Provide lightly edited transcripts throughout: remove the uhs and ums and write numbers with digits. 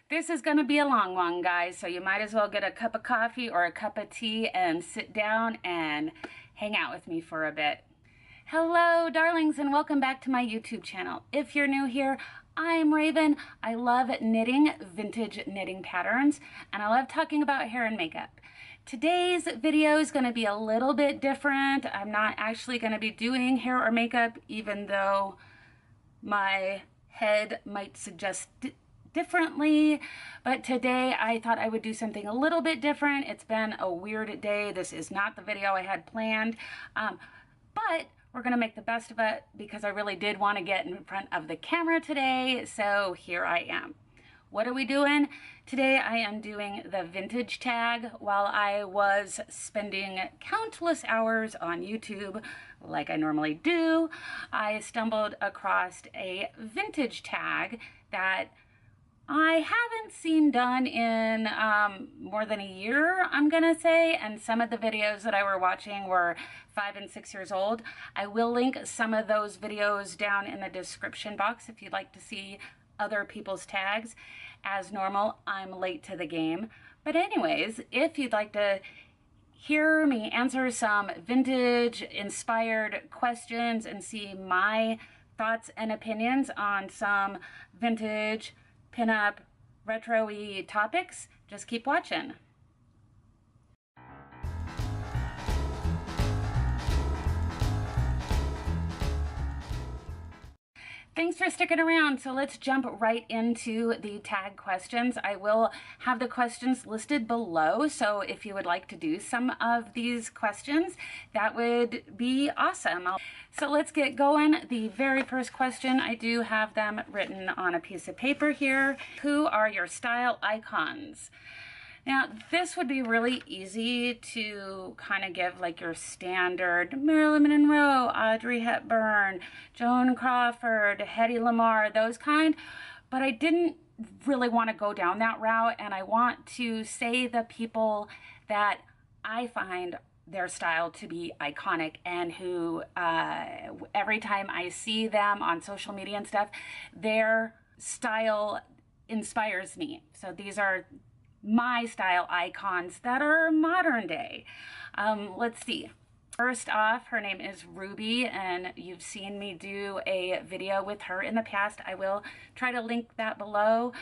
This is going to be a long one, guys, so you might as well get a cup of coffee or a cup of tea and sit down and hang out with me for a bit. Hello, darlings, and welcome back to my YouTube channel. If you're new here, I'm Raven. I love knitting, vintage knitting patterns, and I love talking about hair and makeup. Today's video is going to be a little bit different. I'm not actually going to be doing hair or makeup, even though my head might suggest differently, but today I thought I would do something a little bit different. It's been a weird day. This is not the video I had planned, but we're gonna make the best of it because I really did want to get in front of the camera today, so here I am. What are we doing? Today I am doing the vintage tag. While I was spending countless hours on YouTube, like I normally do, I stumbled across a vintage tag that I haven't seen done in more than a year, I'm gonna say, and some of the videos that I were watching were 5 and 6 years old. I will link some of those videos down in the description box if you'd like to see other people's tags. As normal, I'm late to the game. But anyways, if you'd like to hear me answer some vintage inspired questions and see my thoughts and opinions on some vintage pinup, retro-y topics, just keep watching. Thanks for sticking around. So let's jump right into the tag questions. I will have the questions listed below, so if you would like to do some of these questions, that would be awesome. So let's get going. The very first question, I do have them written on a piece of paper here. Who are your style icons? Now, this would be really easy to kind of give like your standard Marilyn Monroe, Audrey Hepburn, Joan Crawford, Hedy Lamarr, those kind, but I didn't really want to go down that route, and I want to say the people that I find their style to be iconic and who every time I see them on social media and stuff, their style inspires me. So these are my style icons that are modern day. Let's see. First off, her name is Ruby, and you've seen me do a video with her in the past. I will try to link that below.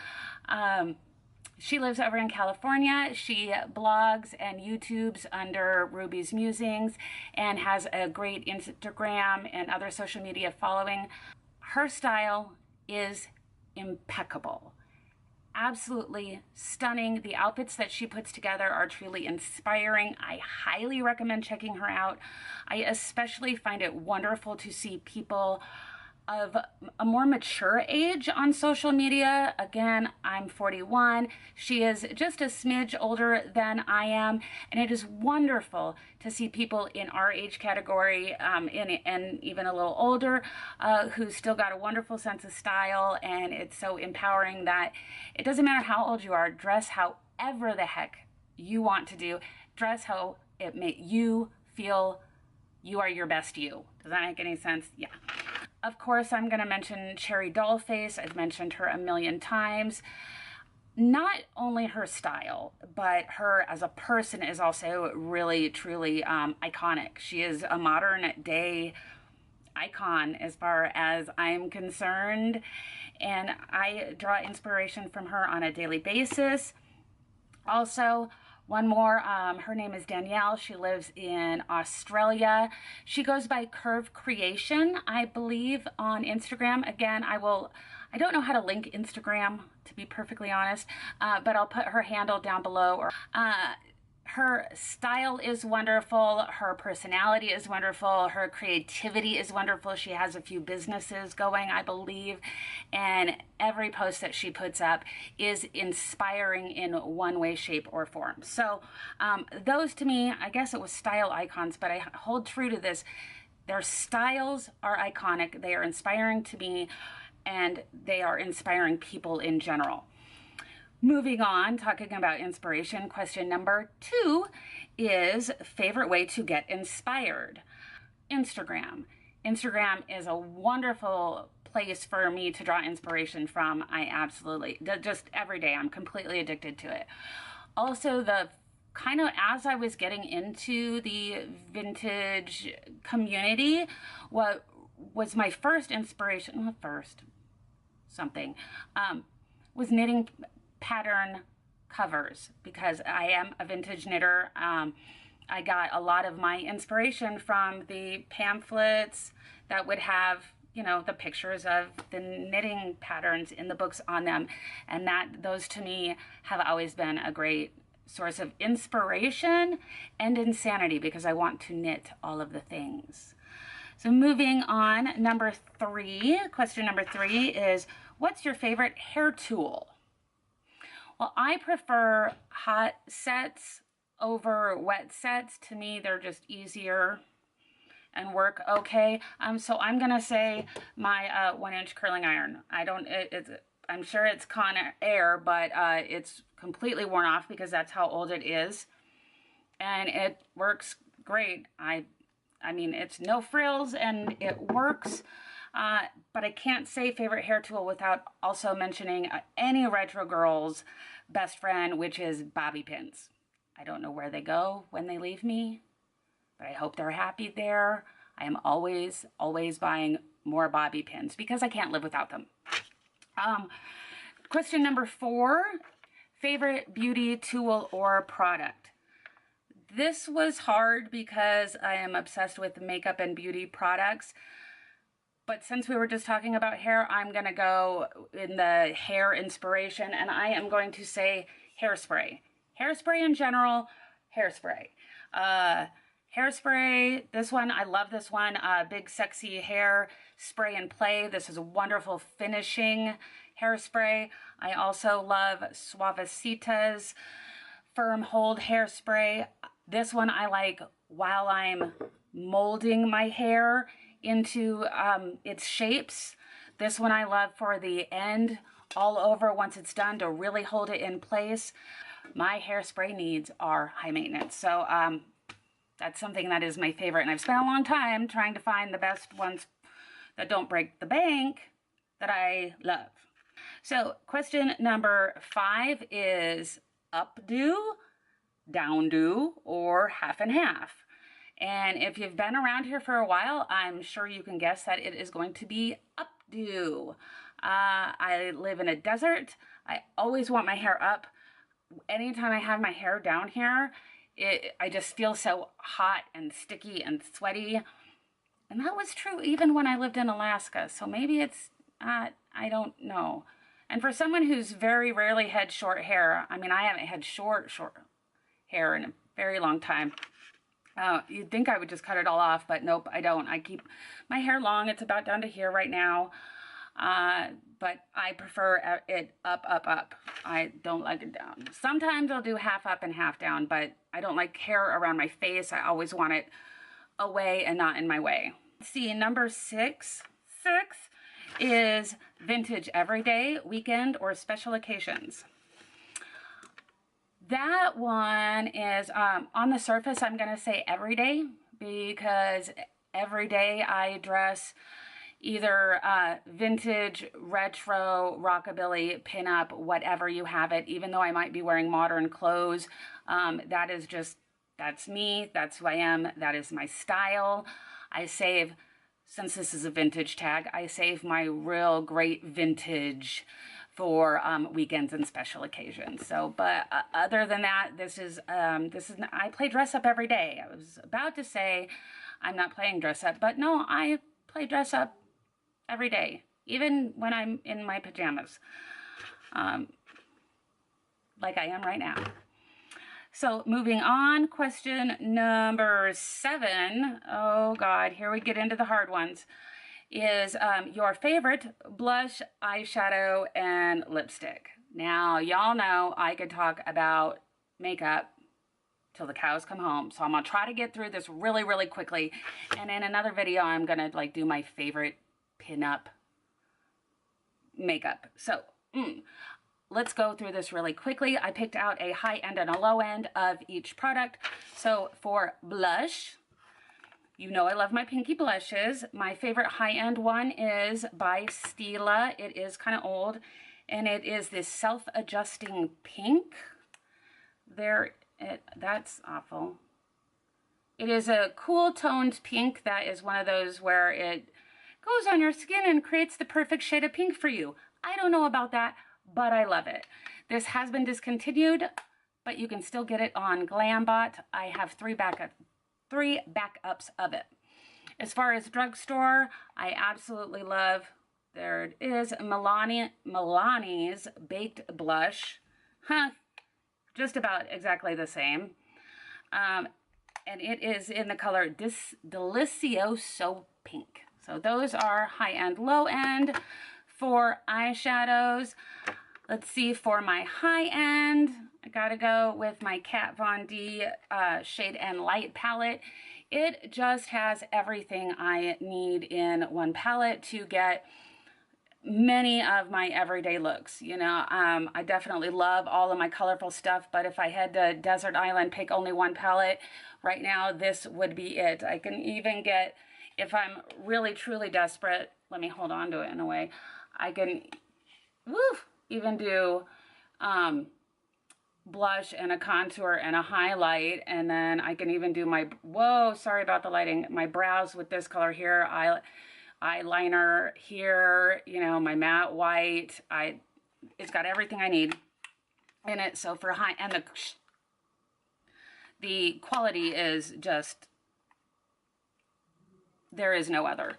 She lives over in California. She blogs and YouTubes under Ruby's Musings and has a great Instagram and other social media following. Her style is impeccable. Absolutely stunning. The outfits that she puts together are truly inspiring. I highly recommend checking her out. I especially find it wonderful to see people of a more mature age on social media. Again, I'm 41. She is just a smidge older than I am, and it is wonderful to see people in our age category and even a little older who still got a wonderful sense of style, and it's so empowering that it doesn't matter how old you are, dress however the heck you want to do. Dress how it makes you feel you are your best you. Does that make any sense? Yeah. Of course, I'm going to mention Cherry Dollface. I've mentioned her a million times. Not only her style, but her as a person is also really, truly iconic. She is a modern day icon as far as I'm concerned, and I draw inspiration from her on a daily basis. Also, one more, her name is Danielle. She lives in Australia. She goes by Curve Creation, I believe, on Instagram. Again, I don't know how to link Instagram, to be perfectly honest, but I'll put her handle down below. Her style is wonderful. Her personality is wonderful. Her creativity is wonderful. She has a few businesses going, I believe, and every post that she puts up is inspiring in one way, shape, or form. So those to me, I guess it was style icons, but I hold true to this. Their styles are iconic. They are inspiring to me, and they are inspiring people in general. Moving on, talking about inspiration, question number 2 is favorite way to get inspired. Instagram. Instagram is a wonderful place for me to draw inspiration from. I absolutely, just every day, I'm completely addicted to it. Also, the kind of, as I was getting into the vintage community, what was my first inspiration, well, first, something, was knitting pattern covers, because I am a vintage knitter. I got a lot of my inspiration from the pamphlets that would have, you know, the pictures of the knitting patterns in the books on them. And those to me have always been a great source of inspiration and insanity, because I want to knit all of the things. So moving on, question number 3 is, what's your favorite hair tool? Well, I prefer hot sets over wet sets. To me, they're just easier and work okay. So I'm gonna say my 1-inch curling iron. I'm sure it's Conair, but it's completely worn off because that's how old it is, and it works great. I mean, it's no frills and it works. But I can't say favorite hair tool without also mentioning any retro girl's best friend, which is bobby pins. I don't know where they go when they leave me, but I hope they're happy there. I am always, always buying more bobby pins because I can't live without them. Question number 4, favorite beauty tool or product. This was hard because I am obsessed with makeup and beauty products. But since we were just talking about hair, I'm going to go in the hair inspiration, and I am going to say hairspray. Hairspray in general, hairspray. Hairspray, this one, I love this one. Big Sexy Hair Spray and Play. This is a wonderful finishing hairspray. I also love Suavecita's Firm Hold Hairspray. This one I like while I'm molding my hair into its shapes. This one I love for the end all over once it's done to really hold it in place. My hairspray needs are high maintenance, so that's something that is my favorite, and I've spent a long time trying to find the best ones that don't break the bank that I love. So question number 5 is updo, downdo, or half and half. And if you've been around here for a while, I'm sure you can guess that it is going to be updo. I live in a desert. I always want my hair up. Anytime I have my hair down here, I just feel so hot and sticky and sweaty. And that was true even when I lived in Alaska. So maybe it's, I don't know. And for someone who's very rarely had short hair, I mean, I haven't had short hair in a very long time. You'd think I would just cut it all off, but nope, I don't. I keep my hair long. It's about down to here right now. But I prefer it up, up, up. I don't like it down. Sometimes I'll do half up and half down, but I don't like hair around my face. I always want it away and not in my way. Let's see, number 6 is vintage everyday, weekend, or special occasions. That one is, on the surface, I'm going to say everyday, because every day I dress either vintage, retro, rockabilly, pinup, whatever you have it, even though I might be wearing modern clothes. That is just, that's me, that's who I am, that is my style. I save, since this is a vintage tag, I save my real great vintage for weekends and special occasions. So, but other than that, this is I play dress up every day. I was about to say I'm not playing dress up, but no, I play dress up every day, even when I'm in my pajamas, like I am right now. So moving on, question number 7. Oh God, here we get into the hard ones. Is your favorite blush, eyeshadow, and lipstick. Now, y'all know I could talk about makeup till the cows come home, so I'm gonna try to get through this really, really quickly, and in another video, I'm gonna like do my favorite pin-up makeup. So, let's go through this really quickly. I picked out a high end and a low end of each product. So for blush, You know I love my pinky blushes. My favorite high-end one is by Stila. It is kind of old, and it is this self-adjusting pink. That's awful. It is a cool toned pink that is one of those where it goes on your skin and creates the perfect shade of pink for you. I don't know about that, but I love it. This has been discontinued, but you can still get it on GlamBot. I have three backups of it. As far as drugstore, I absolutely love, there it is, Milani's Baked Blush. Just about exactly the same. And it is in the color Delicioso Pink. So those are high-end, low-end. For eyeshadows, let's see, for my high-end, I gotta go with my Kat Von D Shade and Light palette. It just has everything I need in one palette to get many of my everyday looks. You know, I definitely love all of my colorful stuff, but if I had to Desert Island pick only one palette, right now this would be it. I can even get, if I'm really truly desperate, let me hold on to it in a way, I can even do blush and a contour and a highlight, and then I can even do my, sorry about the lighting, my brows with this color here, eyeliner here, you know, my matte white. It's got everything I need in it. So for high, and the quality is just, there is no other.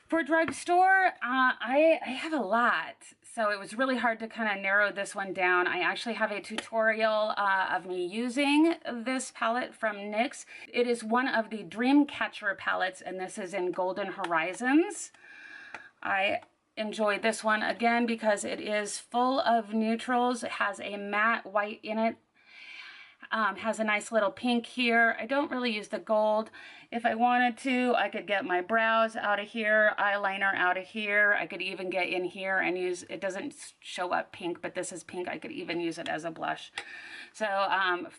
For drugstore, I have a lot, so it was really hard to kind of narrow this one down. I actually have a tutorial of me using this palette from NYX. It is one of the Dreamcatcher palettes, and this is in Golden Horizons. I enjoyed this one again because it is full of neutrals. It has a matte white in it. Has a nice little pink here. I don't really use the gold. If I wanted to, I could get my brows out of here, eyeliner out of here. I could even get in here and use, it doesn't show up pink, but this is pink. I could even use it as a blush. So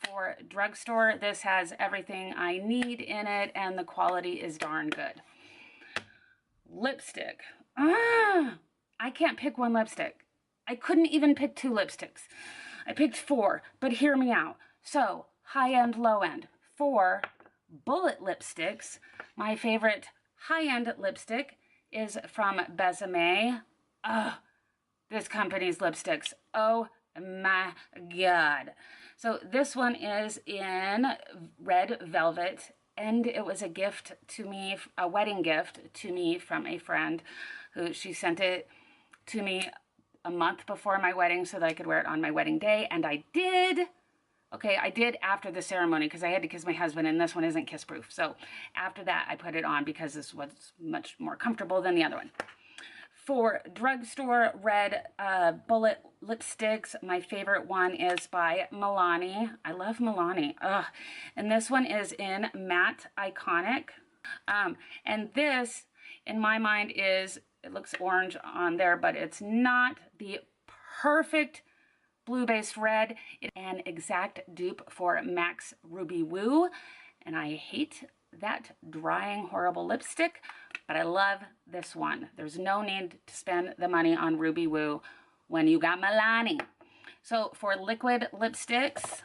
for drugstore, this has everything I need in it, and the quality is darn good. Lipstick. I can't pick one lipstick. I couldn't even pick two lipsticks. I picked four, but hear me out. So, high-end, low-end. For bullet lipsticks, my favorite high-end lipstick is from Besame. This company's lipsticks. Oh my God. So this one is in Red Velvet, and it was a gift to me, a wedding gift to me from a friend who, she sent it to me a month before my wedding so that I could wear it on my wedding day, and I did. Okay, I did after the ceremony because I had to kiss my husband, and this one isn't kiss proof. So after that, I put it on because this was much more comfortable than the other one. For drugstore red bullet lipsticks, my favorite one is by Milani. I love Milani. And this one is in Matte Iconic. And this, in my mind, is, it looks orange on there, but it's not the perfect blue-based red. It's an exact dupe for MAC's Ruby Woo, and I hate that drying horrible lipstick, but I love this one. There's no need to spend the money on Ruby Woo when you got Milani. So for liquid lipsticks,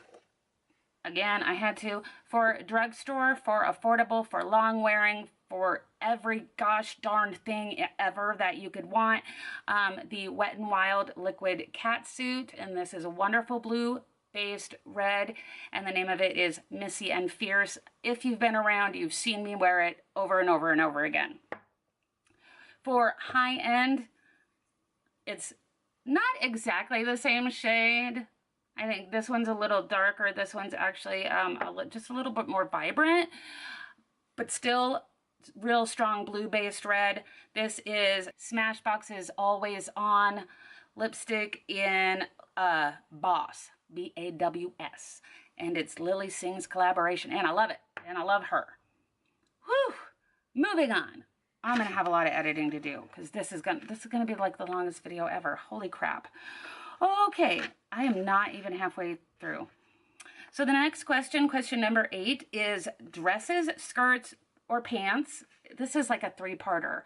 again, I had to. For drugstore, for affordable, for long wearing, for every gosh darn thing ever that you could want, the Wet n Wild Liquid Catsuit, and this is a wonderful blue based red, and the name of it is Missy and Fierce. If you've been around, you've seen me wear it over and over and over again. For high end, it's not exactly the same shade. I think this one's a little darker. This one's actually just a little bit more vibrant, but still real strong blue-based red. This is Smashbox's Always On lipstick in Boss, B-A-W-S, and it's Lily Singh's collaboration, and I love it, and I love her. Whew! Moving on. I'm gonna have a lot of editing to do because this is gonna be like the longest video ever. Holy crap. Okay, I am not even halfway through. So the next question, question number 8, is dresses, skirts, or pants. This is like a 3-parter.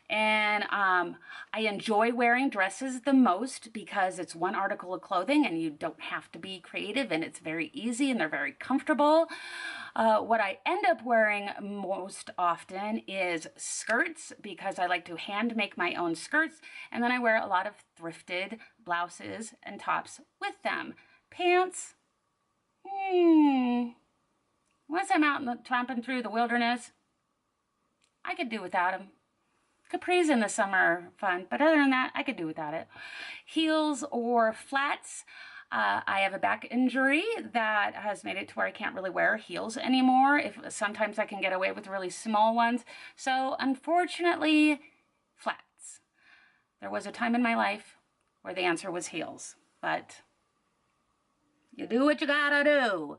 And I enjoy wearing dresses the most because it's one article of clothing and you don't have to be creative, and it's very easy and they're very comfortable. What I end up wearing most often is skirts because I like to hand make my own skirts, and then I wear a lot of thrifted blouses and tops with them. Pants, once I'm out tromping through the wilderness, I could do without them. Capris in the summer are fun, but other than that, I could do without it. Heels or flats. I have a back injury that has made it to where I can't really wear heels anymore. Sometimes I can get away with really small ones. So unfortunately, flats. There was a time in my life where the answer was heels, but you do what you gotta do.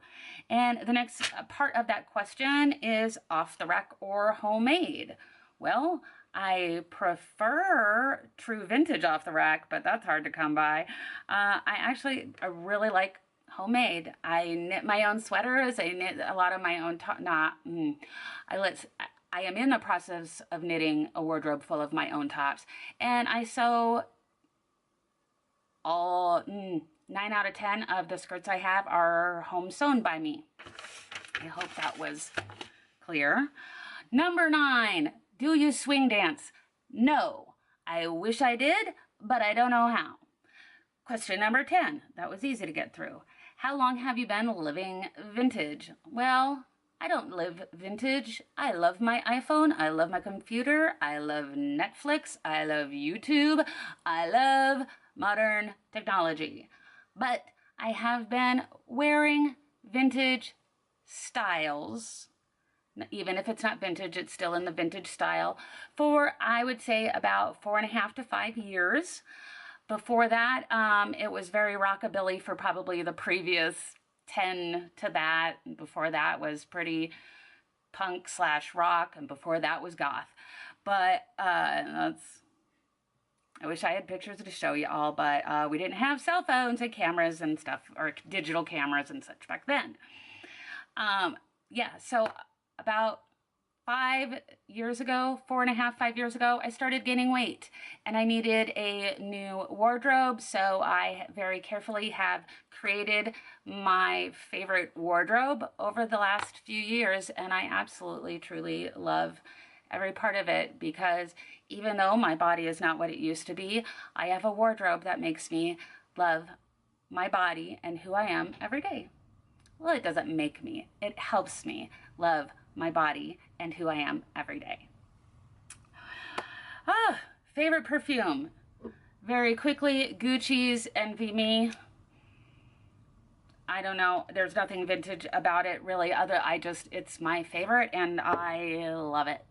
And the next part of that question is off the rack or homemade. Well, I prefer true vintage off the rack, but that's hard to come by. I really like homemade. I knit my own sweaters. I knit a lot of my own I am in the process of knitting a wardrobe full of my own tops, and I sew all 9 out of 10 of the skirts I have are home sewn by me. I hope that was clear. Number 9, do you swing dance? No, I wish I did, but I don't know how. Question number 10, that was easy to get through. How long have you been living vintage? Well, I don't live vintage. I love my iPhone. I love my computer. I love Netflix. I love YouTube. I love modern technology. But I have been wearing vintage styles. Even if it's not vintage, it's still in the vintage style for, I would say, about 4.5 to 5 years. Before that, it was very rockabilly for probably the previous 10 to that. Before that was pretty punk / rock, and before that was goth. But I wish I had pictures to show you all, but we didn't have cell phones and cameras and stuff, or digital cameras and such back then. Yeah, so about 5 years ago, 4.5, 5 years ago, I started gaining weight and I needed a new wardrobe. So I very carefully have created my favorite wardrobe over the last few years. And I absolutely, truly love every part of it, because even though my body is not what it used to be, I have a wardrobe that makes me love my body and who I am every day. Well, it doesn't make me, it helps me love my body and who I am every day. Favorite perfume. Very quickly, Gucci's Envy Me. I don't know, there's nothing vintage about it really, it's my favorite and I love it.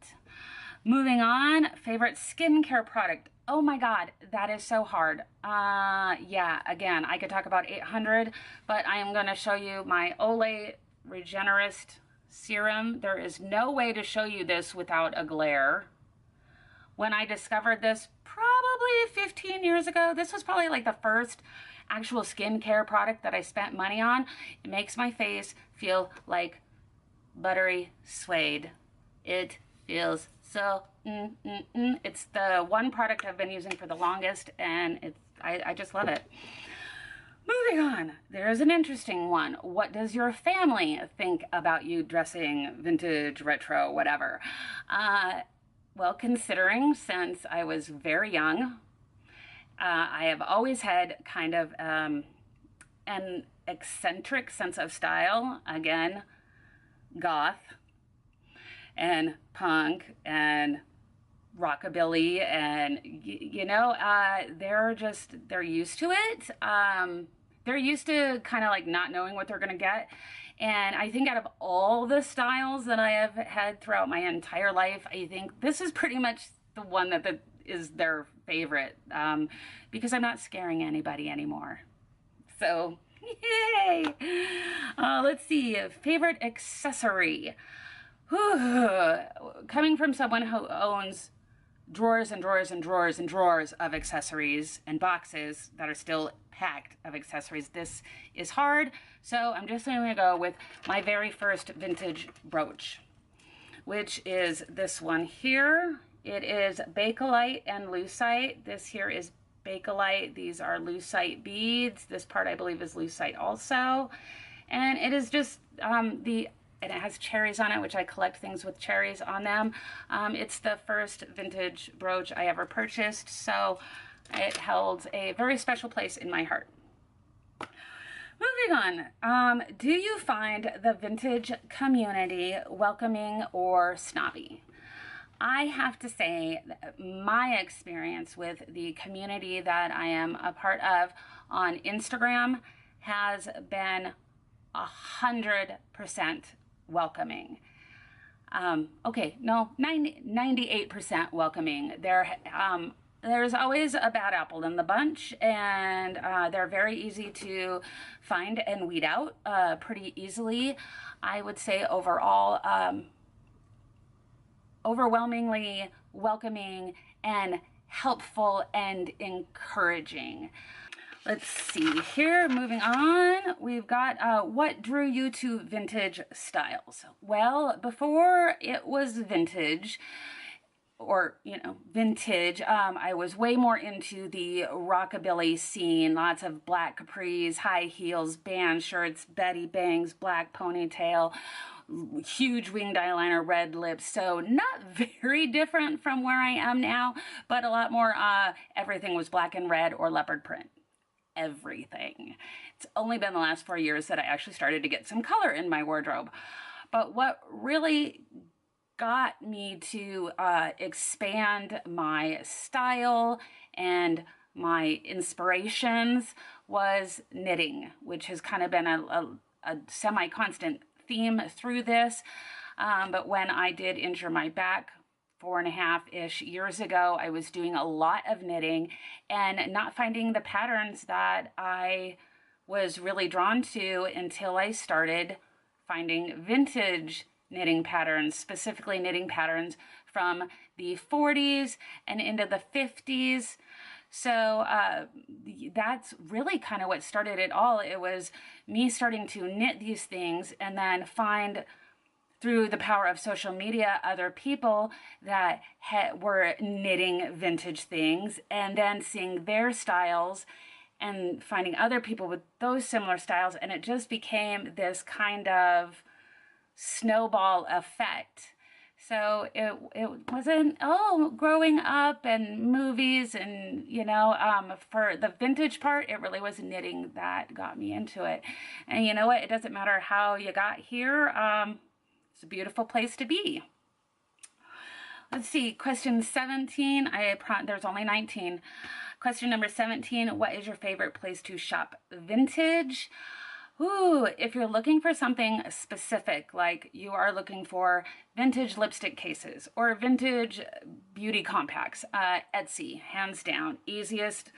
Moving on, favorite skincare product. Oh my God, that is so hard. Yeah, again, I could talk about 800, but I am going to show you my Olay Regenerist Serum. There is no way to show you this without a glare. When I discovered this probably 15 years ago, this was probably like the first actual skincare product that I spent money on. It makes my face feel like buttery suede. It feels so it's the one product I've been using for the longest, and I just love it. Moving on, there's an interesting one. What does your family think about you dressing vintage, retro, whatever? Well, considering since I was very young, I have always had kind of an eccentric sense of style. Again, goth and punk and rockabilly, and they're used to it. They're used to kind of like not knowing what they're gonna get. And I think out of all the styles that I have had throughout my entire life, I think this is pretty much the one that is their favorite, because I'm not scaring anybody anymore. So, yay! Let's see, favorite accessory. Coming from someone who owns drawers and drawers and drawers and drawers of accessories and boxes that are still packed of accessories. This is hard, so I'm just going to go with my very first vintage brooch, which is this one here. It is Bakelite and Lucite. This here is Bakelite. These are Lucite beads. This part I believe is Lucite also. And it is just and it has cherries on it, which I collect things with cherries on them. It's the first vintage brooch I ever purchased, so it held a very special place in my heart. Moving on, do you find the vintage community welcoming or snobby? I have to say that my experience with the community that I am a part of on Instagram has been 100% welcoming. Okay, no, 98% welcoming. There's always a bad apple in the bunch, and they're very easy to find and weed out pretty easily. I would say overall, overwhelmingly welcoming and helpful and encouraging. Let's see here, moving on, we've got what drew you to vintage styles? Well, before it was vintage, or, you know, vintage, I was way more into the rockabilly scene, lots of black capris, high heels, band shirts, Betty bangs, black ponytail, huge winged eyeliner, red lips. So not very different from where I am now, but a lot more, everything was black and red or leopard print. Everything. It's only been the last 4 years that I actually started to get some color in my wardrobe. But what really got me to expand my style and my inspirations was knitting, which has kind of been a semi-constant theme through this. But when I did injure my back 4.5-ish years ago, I was doing a lot of knitting and not finding the patterns that I was really drawn to until I started finding vintage knitting patterns, specifically knitting patterns from the 40s and into the 50s. So that's really kind of what started it all. It was me starting to knit these things and then find, through the power of social media, other people that were knitting vintage things, and then seeing their styles and finding other people with those similar styles. And it just became this kind of snowball effect. So it wasn't, growing up and movies and, you know, for the vintage part, it really was knitting that got me into it. And you know what? It doesn't matter how you got here. It's a beautiful place to be. Let's see, question 17. There's only 19. Question number 17, what is your favorite place to shop vintage? Ooh, if you're looking for something specific, like you are looking for vintage lipstick cases or vintage beauty compacts, Etsy, hands down, easiest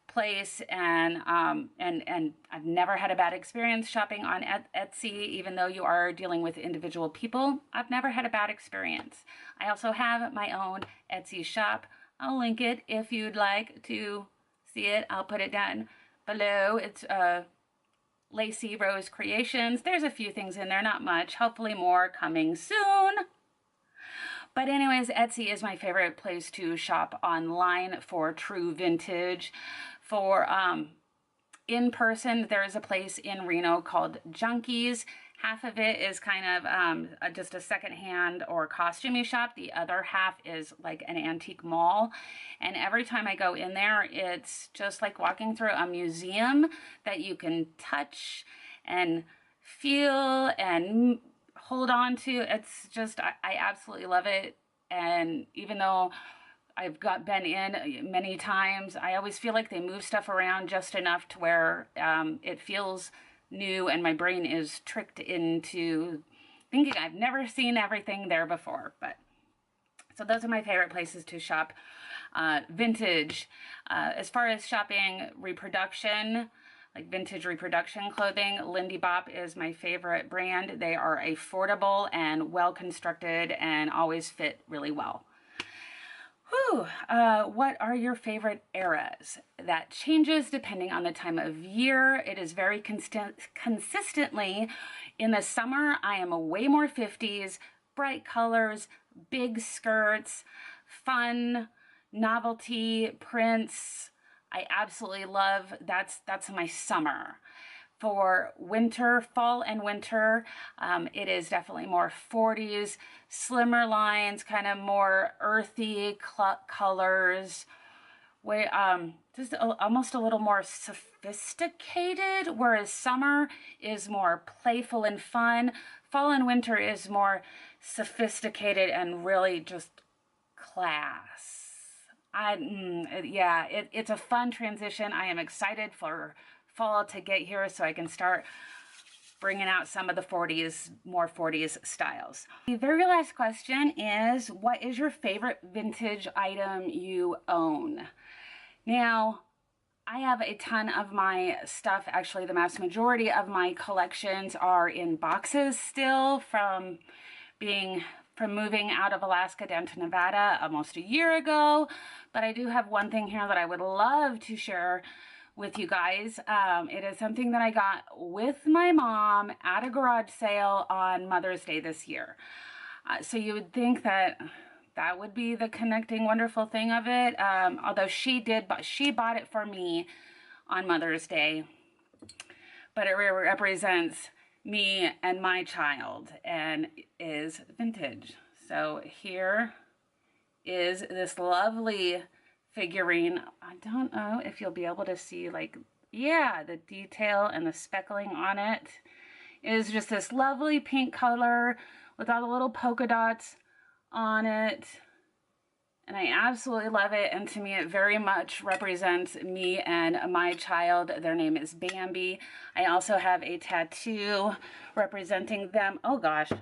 place, and I've never had a bad experience shopping on Etsy, even though you are dealing with individual people. I've never had a bad experience. I also have my own Etsy shop. I'll link it if you'd like to see it. I'll put it down below. It's Lacy Rose Creations. There's a few things in there, not much. Hopefully more coming soon. But anyways, Etsy is my favorite place to shop online for true vintage. For in person, there is a place in Reno called Junkies. Half of it is kind of just a secondhand or costumey shop. The other half is like an antique mall. And every time I go in there, it's just like walking through a museum that you can touch and feel and hold on to. It's just, I absolutely love it. And even though I've been in many times, I always feel like they move stuff around just enough to where it feels new and my brain is tricked into thinking I've never seen everything there before. But so those are my favorite places to shop vintage. As far as shopping reproduction, like vintage reproduction clothing, Lindy Bop is my favorite brand. They are affordable and well constructed and always fit really well. Whew, what are your favorite eras? That changes depending on the time of year. It is very consistently in the summer. I am a way more 50s, bright colors, big skirts, fun, novelty, prints. I absolutely love that's my summer. For winter, fall and winter, it is definitely more 40s, slimmer lines, kind of more earthy colors, almost a little more sophisticated, whereas summer is more playful and fun. Fall and winter is more sophisticated and really just class. It's a fun transition. I am excited for fall to get here so I can start bringing out some of the 40s, more 40s styles. The very last question is, what is your favorite vintage item you own? Now, I have a ton of my stuff. Actually, the vast majority of my collections are in boxes still from moving out of Alaska down to Nevada almost a year ago. But I do have one thing here that I would love to share with you guys. It is something that I got with my mom at a garage sale on Mother's Day this year. So you would think that would be the connecting wonderful thing of it. Although she bought it for me on Mother's Day, but it represents me and my child and is vintage. So here is this lovely figurine. I don't know if you'll be able to see, like, yeah, the detail and the speckling on it. It is just this lovely pink color with all the little polka dots on it. And I absolutely love it. And to me, it very much represents me and my child. Their name is Bambi. I also have a tattoo representing them. Oh gosh,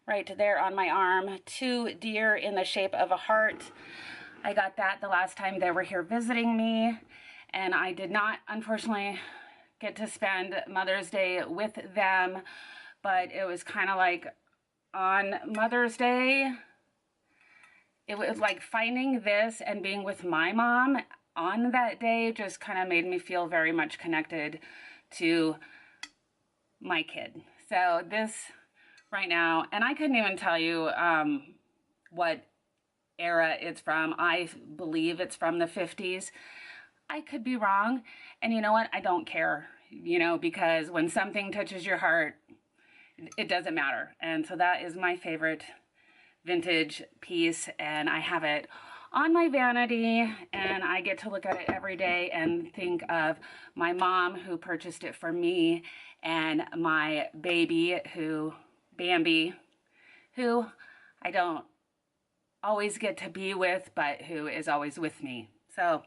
right there on my arm. 2 deer in the shape of a heart. I got that the last time they were here visiting me, and I did not, unfortunately, get to spend Mother's Day with them, but it was kind of like on Mother's Day, it was like finding this and being with my mom on that day just kind of made me feel very much connected to my kid. So this right now, and I couldn't even tell you what era it's from. I believe it's from the 50s. I could be wrong, and you know what? I don't care, because when something touches your heart, it doesn't matter. And so that is my favorite vintage piece, and I have it on my vanity, and I get to look at it every day and think of my mom who purchased it for me, and my baby Bambi, who I don't always get to be with, but who is always with me. So,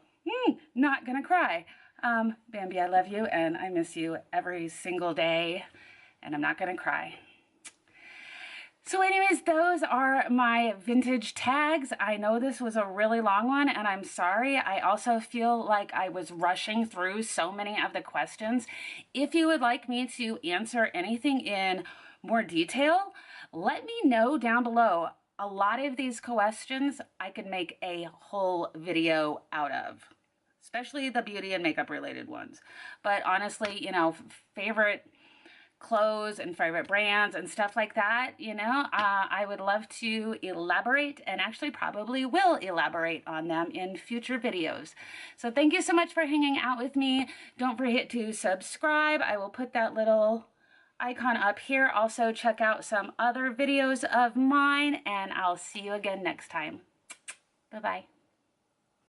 not gonna cry. Bambi, I love you, and I miss you every single day, and I'm not gonna cry. So anyways, those are my vintage tags. I know this was a really long one, and I'm sorry. I also feel like I was rushing through so many of the questions. If you would like me to answer anything in more detail, let me know down below. A lot of these questions I could make a whole video out of, especially the beauty and makeup related ones. But honestly, favorite clothes and favorite brands and stuff like that, I would love to elaborate, and actually probably will elaborate on them in future videos. So thank you so much for hanging out with me. Don't forget to subscribe. I will put that little icon up here. Also check out some other videos of mine, and I'll see you again next time. Bye-bye.